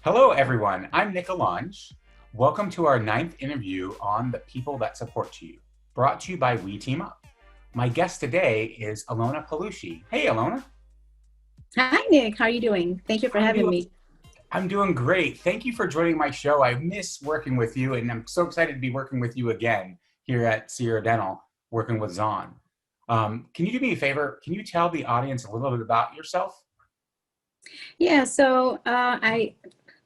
Hello, everyone. I'm Nick Alonge. Welcome to our ninth interview on the people that support you, brought to you by WeTeamUp. My guest today is Alona Palushi. Hey, Alona. Hi, Nick. How are you doing? Thank you for I'm having doing, me. I'm doing great. Thank you for joining my show. I miss working with you, and I'm so excited to be working with you again here at Sierra Dental, working with Zahn. Can you do me a favor? Can you tell the audience a little bit about yourself? I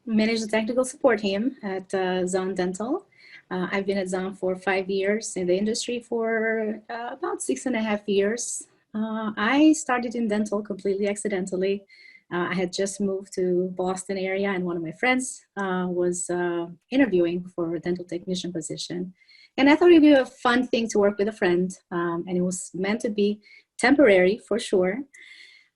manage the technical support team at Zone Dental. I've been at Zone for 5 years, in the industry for about 6.5 years. I started in dental completely accidentally. I had just moved to Boston area, and one of my friends was interviewing for a dental technician position. And I thought it'd be a fun thing to work with a friend, and it was meant to be temporary for sure.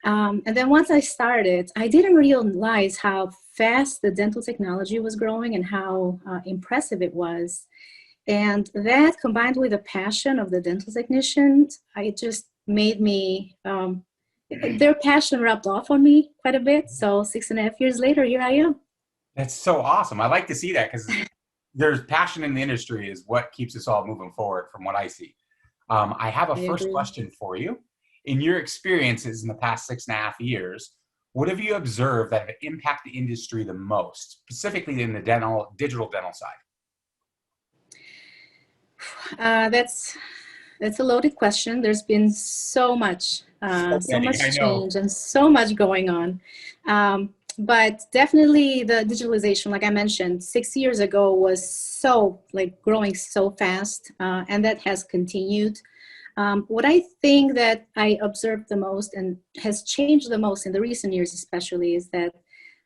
And then once I started, I didn't realize how fast the dental technology was growing and how impressive it was. And that combined with the passion of the dental technicians, it just made me, their passion rubbed off on me quite a bit. So 6.5 years later, here I am. That's so awesome. I like to see that because there's passion in the industry is what keeps us all moving forward from what I see. I have a I first agree. question for you. In your experiences in the past 6.5 years, what have you observed that have impacted the industry the most, specifically in the digital dental side? Uh, that's that's a loaded question. There's been so much, So so many, I much know. change and so much going on. But definitely the digitalization, like I mentioned, 6 years ago was so like growing so fast, and that has continued. What I think that I observed the most and has changed the most in the recent years, especially, is that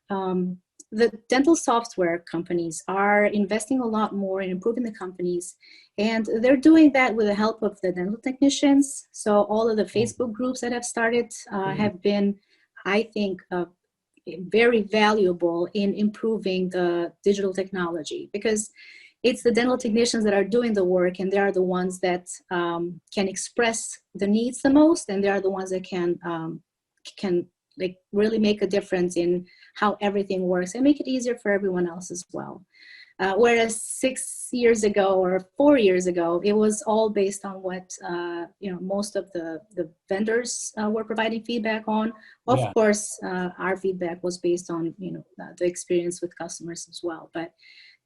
um, the dental software companies are investing a lot more in improving the companies, and they're doing that with the help of the dental technicians. So all of the Facebook groups that have started have been, I think, very valuable in improving the digital technology, because it's the dental technicians that are doing the work, and they are the ones that can express the needs the most, and they are the ones that can like really make a difference in how everything works and make it easier for everyone else as well. Whereas 6 years ago or 4 years ago, it was all based on what most of the vendors were providing feedback on. Of Yeah. course, our feedback was based on the experience with customers as well. But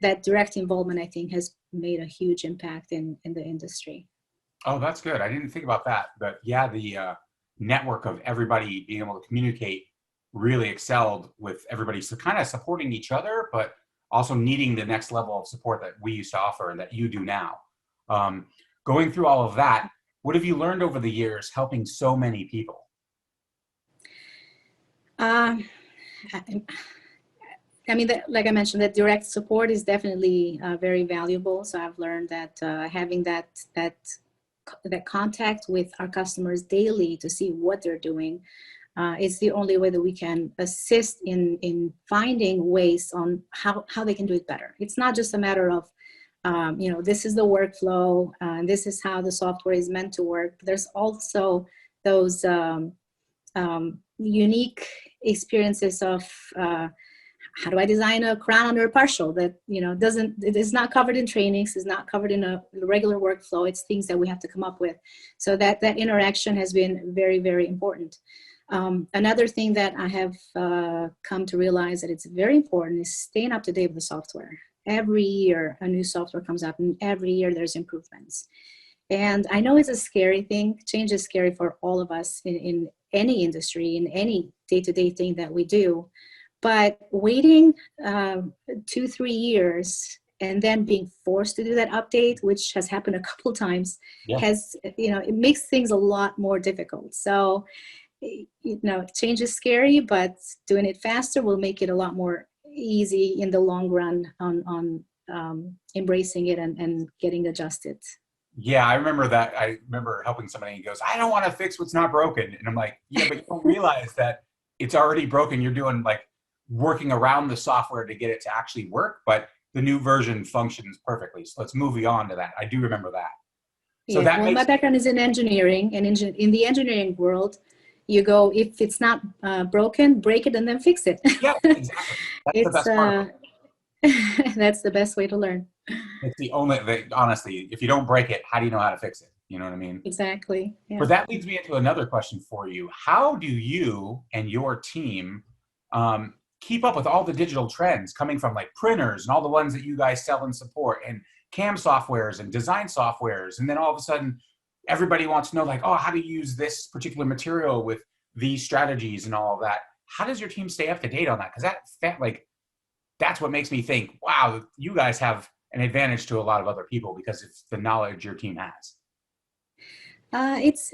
that direct involvement, I think, has made a huge impact in the industry. Oh, that's good. I didn't think about that. But yeah, the network of everybody being able to communicate really excelled with everybody. So kind of supporting each other, but also needing the next level of support that we used to offer and that you do now. Um, Going through all of that, what have you learned over the years helping so many people? Um, I, I mean, like I mentioned, that direct support is definitely very valuable. So I've learned that having that contact with our customers daily to see what they're doing is the only way that we can assist in finding ways on how they can do it better. It's not just a matter of this is the workflow, and this is how the software is meant to work. There's also those unique experiences of how do I design a crown under a partial that doesn't it is not covered in trainings, is not covered in a regular workflow. It's things that we have to come up with. So that interaction has been very, very important. Another thing that I have come to realize that it's very important is staying up to date with the software. Every year a new software comes up, and every year there's improvements. And I know it's a scary thing. Change is scary for all of us in any industry, in any day-to-day thing that we do. But waiting 2, 3 years and then being forced to do that update, which has happened a couple times, Yeah. has, it makes things a lot more difficult. So, change is scary, but doing it faster will make it a lot more easy in the long run on embracing it and getting adjusted. Yeah, I remember that. I remember helping somebody and he goes, I don't want to fix what's not broken. And I'm like, yeah, but you don't realize that it's already broken. You're doing like working around the software to get it to actually work, but the new version functions perfectly. So let's move on to that. I do remember that. So Yeah, that well, my makes background is in engineering, and in the engineering world, You go, if it's not broken, break it and then fix it. Yeah, exactly. That's the It's best part about that's the best way to learn. it. It's the only, honestly, if you don't break it, how do you know how to fix it? You know what I mean? Exactly. Yeah. But that leads me into another question for you. How do you and your team keep up with all the digital trends coming from like printers and all the ones that you guys sell and support and CAM softwares and design softwares? And then all of a sudden, everybody wants to know like, oh, how to use this particular material with these strategies and all of that. How does your team stay up to date on that? Because that's what makes me think, wow, you guys have an advantage to a lot of other people because it's the knowledge your team has. It's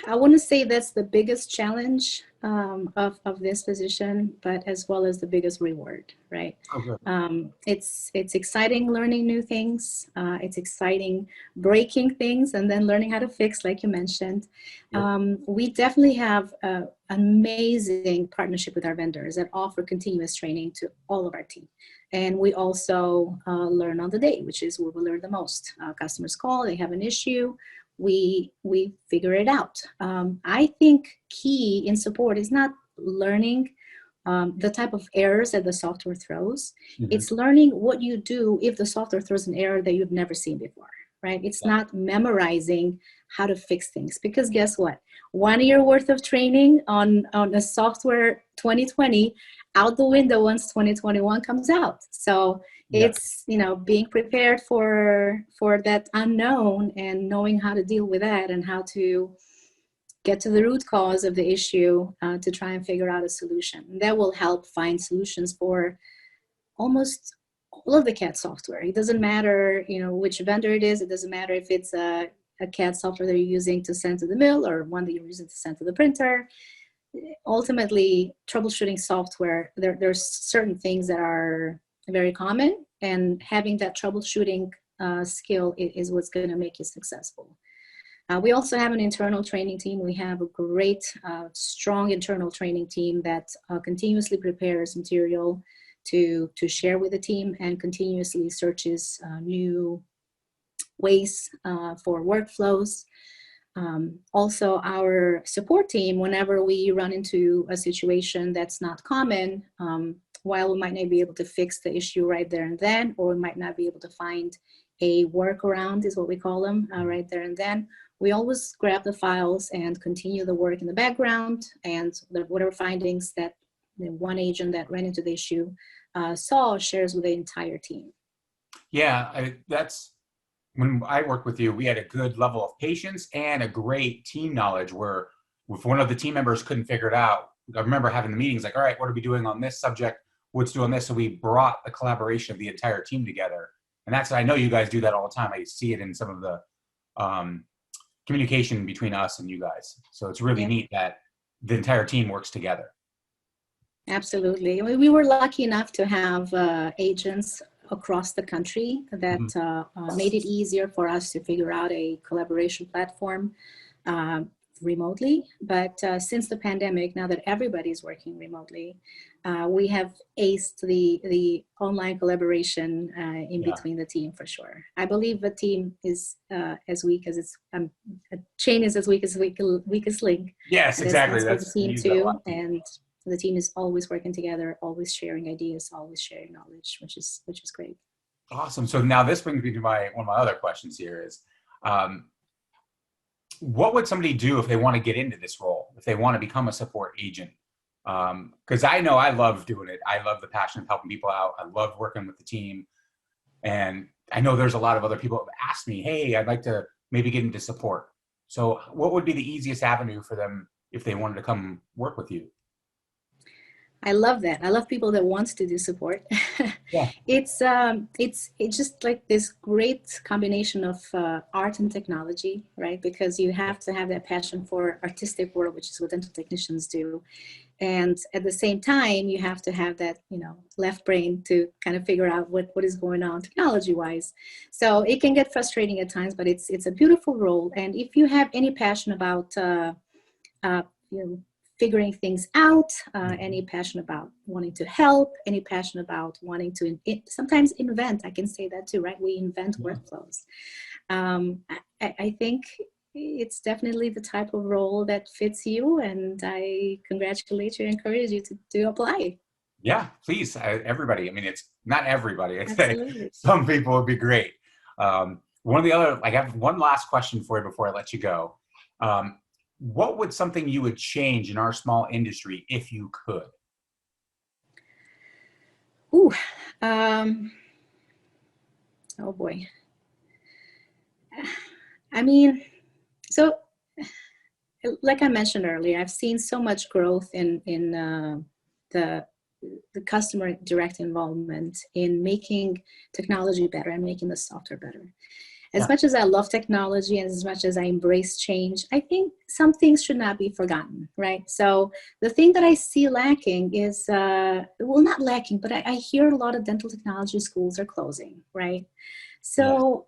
I want to say that's the biggest challenge of this position, but as well as the biggest reward, right? Oh, good. It's exciting learning new things. It's exciting breaking things and then learning how to fix, like you mentioned. Yep. We definitely have an amazing partnership with our vendors that offer continuous training to all of our team. And we also learn on the day, which is where we learn the most. Customers call, they have an issue, we figure it out. I think key in support is not learning the type of errors that the software throws. Mhm. It's learning what you do if the software throws an error that you've never seen before, right? It's not memorizing how to fix things, because guess what? 1 year worth of training on a software 2020 out the window once 2021 comes out. So Yeah. it's, being prepared for that unknown and knowing how to deal with that and how to get to the root cause of the issue to try and figure out a solution. That will help find solutions for almost all of the CAD software. It doesn't matter, which vendor it is. It doesn't matter if it's a CAD software that you're using to send to the mill or one that you're using to send to the printer. Ultimately, troubleshooting software, there's certain things that are very common, and having that troubleshooting skill is what's going to make you successful. We also have an internal training team. We have a great, strong internal training team that continuously prepares material to share with the team and continuously searches new ways for workflows. Also, our support team, whenever we run into a situation that's not common, while we might not be able to fix the issue right there and then, or we might not be able to find a workaround, is what we call them, right there and then, we always grab the files and continue the work in the background, and whatever findings that the one agent that ran into the issue saw shares with the entire team. Yeah, that's when I worked with you, we had a good level of patience and a great team knowledge where if one of the team members couldn't figure it out, I remember having the meetings like, all right, what are we doing on this subject? What's doing this? So we brought the collaboration of the entire team together. And I know you guys do that all the time. I see it in some of the communication between us and you guys. So it's really neat that the entire team works together. Absolutely. We were lucky enough to have agents across the country that made it easier for us to figure out a collaboration platform remotely. But since the pandemic, now that everybody's working remotely, we have aced the online collaboration in between the team for sure. I believe the team is as weak as its a chain is as weak as weakest link. Yes, exactly. That's the team too, and the team is always working together, always sharing ideas, always sharing knowledge, which is great. Awesome. So now this brings me to one of my other questions here is, what would somebody do if they want to get into this role, if they want to become a support agent? Because I know I love doing it. I love the passion of helping people out. I love working with the team. And I know there's a lot of other people who have asked me, hey, I'd like to maybe get into support. So what would be the easiest avenue for them if they wanted to come work with you? I love that. I love people that wants to do support. Yeah. It's just like this great combination of art and technology, right? Because you have to have that passion for artistic work, which is what dental technicians do, and at the same time, you have to have that left brain to kind of figure out what is going on technology wise. So it can get frustrating at times, but it's a beautiful role. And if you have any passion about figuring things out, any passion about wanting to help, any passion about wanting to sometimes invent. I can say that too, right? We invent workflows. I think it's definitely the type of role that fits you, and I congratulate you and encourage you to apply. Yeah, please, everybody. I mean, it's not everybody. I'd say Absolutely. some people would be great. One of the other, I have one last question for you before I let you go. What would something you would change in our small industry if you could? Ooh, um, oh boy. I mean, so like I mentioned earlier, I've seen so much growth in the the customer direct involvement in making technology better and making the software better. As Yeah, much as I love technology and as much as I embrace change, I think some things should not be forgotten, right? So the thing that I see lacking is, well, not lacking, but I hear a lot of dental technology schools are closing, right? yeah, So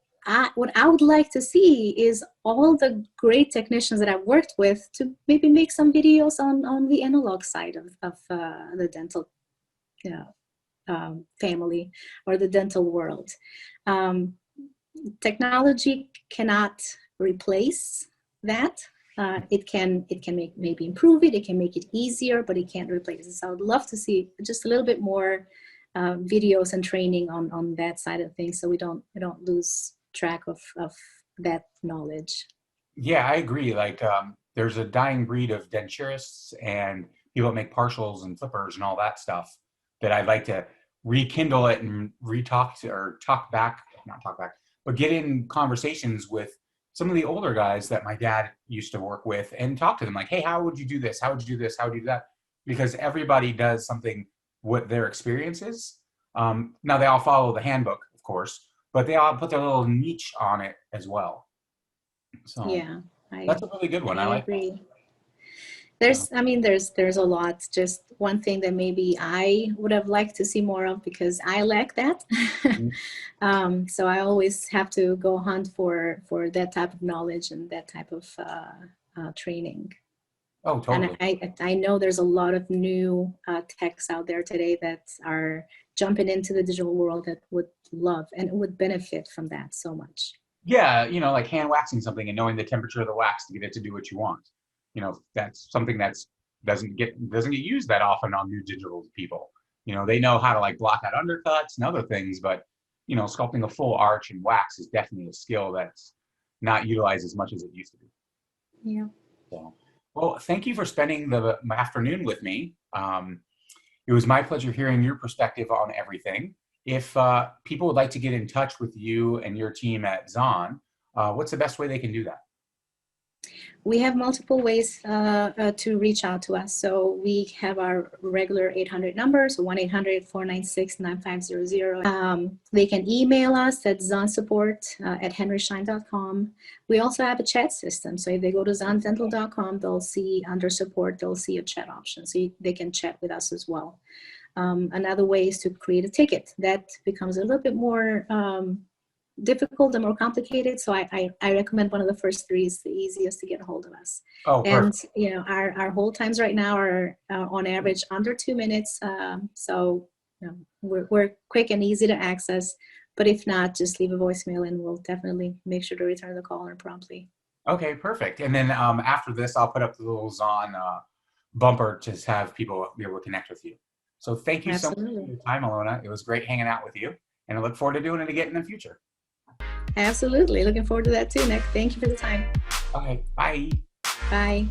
what I would like to see is all the great technicians that I've worked with to maybe make some videos on the analog side of the dental uh, family or the dental world. Um, Technology cannot replace that. It can make, maybe improve it. It can make it easier, but it can't replace it. So I would love to see just a little bit more videos and training on that side of things, so we don't lose track of that knowledge. yeah. I agree. Like, there's a dying breed of denturists and people that make partials and flippers and all that stuff that I'd like to rekindle it and re-talk to or talk back, not talk back, but get in conversations with some of the older guys that my dad used to work with and talk to them like, hey, how would you do this? How would you do this? How would you do that? Because everybody does something what their experience is. Now they all follow the handbook, of course, but they all put their little niche on it as well. So Yeah, that's I a really good I one. I like that. agree. So, I mean, there's a lot. Just one thing that maybe I would have liked to see more of because I lack that. mm, So I always have to go hunt for that type of knowledge and that type of training. oh, And totally. I know there's a lot of new techs out there today that are jumping into the digital world that would love and would benefit from that so much. Yeah, like hand waxing something and knowing the temperature of the wax to get it to do what you want. That's something that's doesn't get used that often on new digital people. They know how to like block out undercuts and other things, but sculpting a full arch in wax is definitely a skill that's not utilized as much as it used to be. Yeah. So, well, thank you for spending the afternoon with me. It was my pleasure hearing your perspective on everything. If people would like to get in touch with you and your team at Zon, what's the best way they can do that? We have multiple ways to reach out to us. So we have our regular 800 numbers, 1-800-496-9500. They can email us at zonsupport@henryschein.com. We also have a chat system. So if they go to zondental.com, they'll see under support, they'll see a chat option. So they can chat with us as well. Another way is to create a ticket. That becomes a little bit more difficult and more complicated. So I recommend one of the first three is the easiest to get a hold of us. Oh, And, perfect. our hold times right now are on average under 2 minutes. So we're quick and easy to access. But if not, just leave a voicemail and we'll definitely make sure to return the caller promptly. Okay, perfect. And then after this, I'll put up the little Zon bumper to have people be able to connect with you. So thank you so much for Absolutely. your time, Alona. It was great hanging out with you, and I look forward to doing it again in the future. Absolutely. Looking forward to that too, Nick. Thank you for the time. Okay, bye. Bye.